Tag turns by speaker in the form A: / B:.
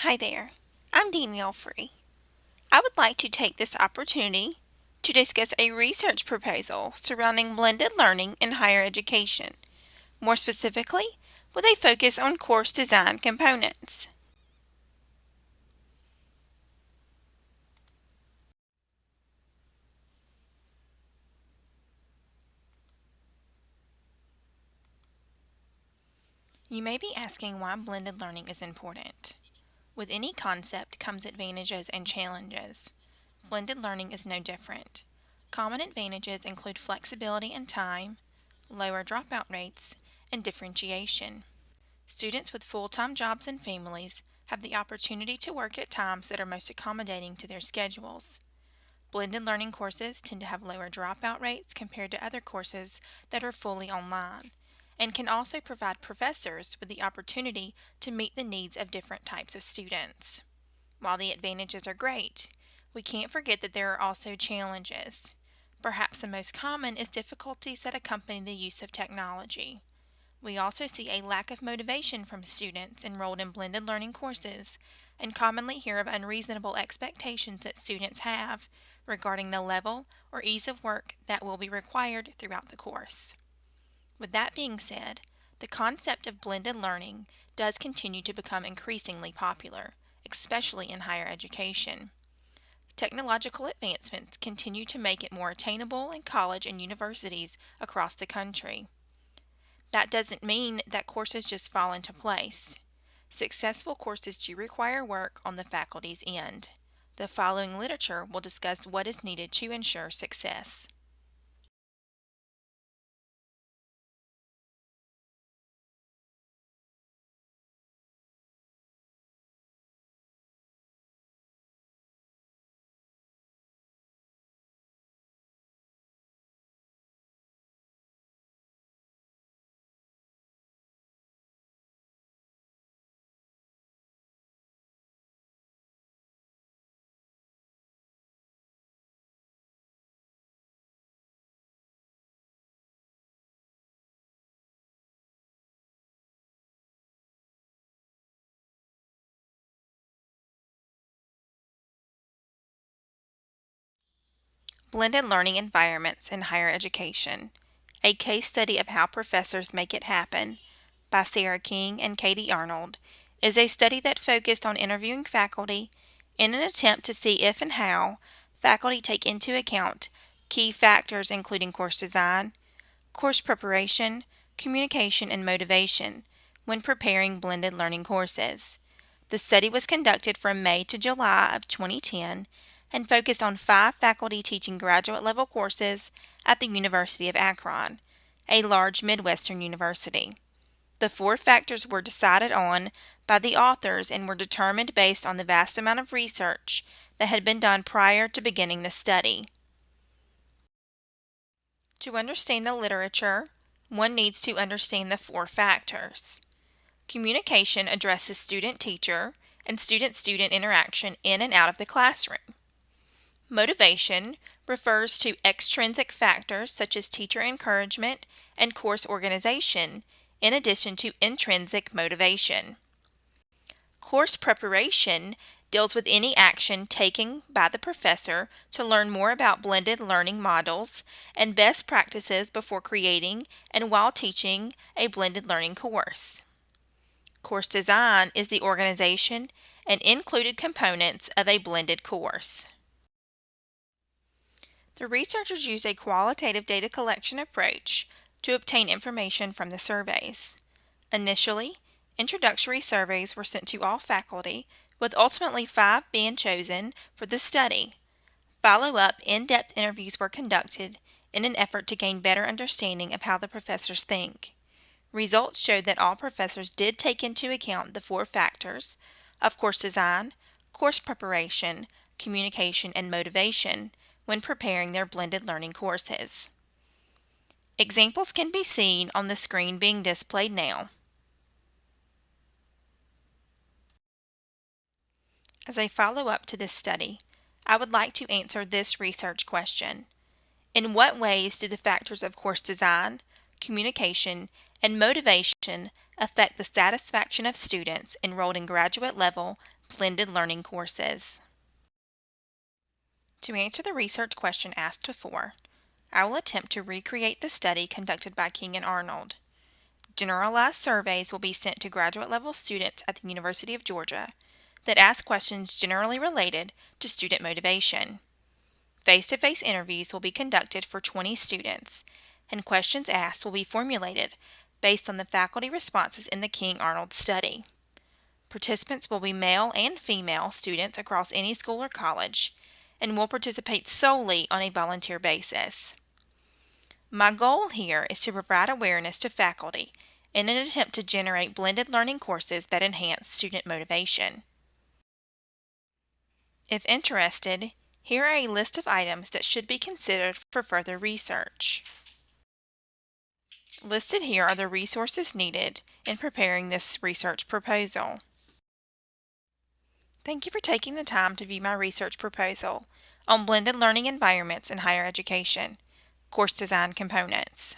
A: Hi there, I'm Danielle Free. I would like to take this opportunity to discuss a research proposal surrounding blended learning in higher education, more specifically with a focus on course design components. You may be asking why blended learning is important. With any concept comes advantages and challenges. Blended learning is no different. Common advantages include flexibility in time, lower dropout rates, and differentiation. Students with full-time jobs and families have the opportunity to work at times that are most accommodating to their schedules. Blended learning courses tend to have lower dropout rates compared to other courses that are fully online, and can also provide professors with the opportunity to meet the needs of different types of students. While the advantages are great, we can't forget that there are also challenges. Perhaps the most common is difficulties that accompany the use of technology. We also see a lack of motivation from students enrolled in blended learning courses and commonly hear of unreasonable expectations that students have regarding the level or ease of work that will be required throughout the course. With that being said, the concept of blended learning does continue to become increasingly popular, especially in higher education. Technological advancements continue to make it more attainable in college and universities across the country. That doesn't mean that courses just fall into place. Successful courses do require work on the faculty's end. The following literature will discuss what is needed to ensure success. Blended Learning Environments in Higher Education, a case study of how professors make it happen, by Sarah King and Katie Arnold, is a study that focused on interviewing faculty in an attempt to see if and how faculty take into account key factors including course design, course preparation, communication, and motivation when preparing blended learning courses. The study was conducted from May to July of 2010 and focused on 5 faculty teaching graduate level courses at the University of Akron, a large Midwestern university. The 4 factors were decided on by the authors and were determined based on the vast amount of research that had been done prior to beginning the study. To understand the literature, one needs to understand the 4 factors. Communication addresses student-teacher and student-student interaction in and out of the classroom. Motivation refers to extrinsic factors such as teacher encouragement and course organization, in addition to intrinsic motivation. Course preparation deals with any action taken by the professor to learn more about blended learning models and best practices before creating and while teaching a blended learning course. Course design is the organization and included components of a blended course. The researchers used a qualitative data collection approach to obtain information from the surveys. Initially, introductory surveys were sent to all faculty, with ultimately 5 being chosen for the study. Follow-up, in-depth interviews were conducted in an effort to gain better understanding of how the professors think. Results showed that all professors did take into account the 4 factors of course design, course preparation, communication, and motivation when preparing their blended learning courses. Examples can be seen on the screen being displayed now. As a follow-up to this study, I would like to answer this research question. In what ways do the factors of course design, communication, and motivation affect the satisfaction of students enrolled in graduate level blended learning courses. To answer the research question asked before, I will attempt to recreate the study conducted by King and Arnold. Generalized surveys will be sent to graduate level students at the University of Georgia that ask questions generally related to student motivation. Face-to-face interviews will be conducted for 20 students, and questions asked will be formulated based on the faculty responses in the King-Arnold study. Participants will be male and female students across any school or college, and will participate solely on a volunteer basis. My goal here is to provide awareness to faculty in an attempt to generate blended learning courses that enhance student motivation. If interested, here are a list of items that should be considered for further research. Listed here are the resources needed in preparing this research proposal. Thank you for taking the time to view my research proposal on blended learning environments in higher education, course design components.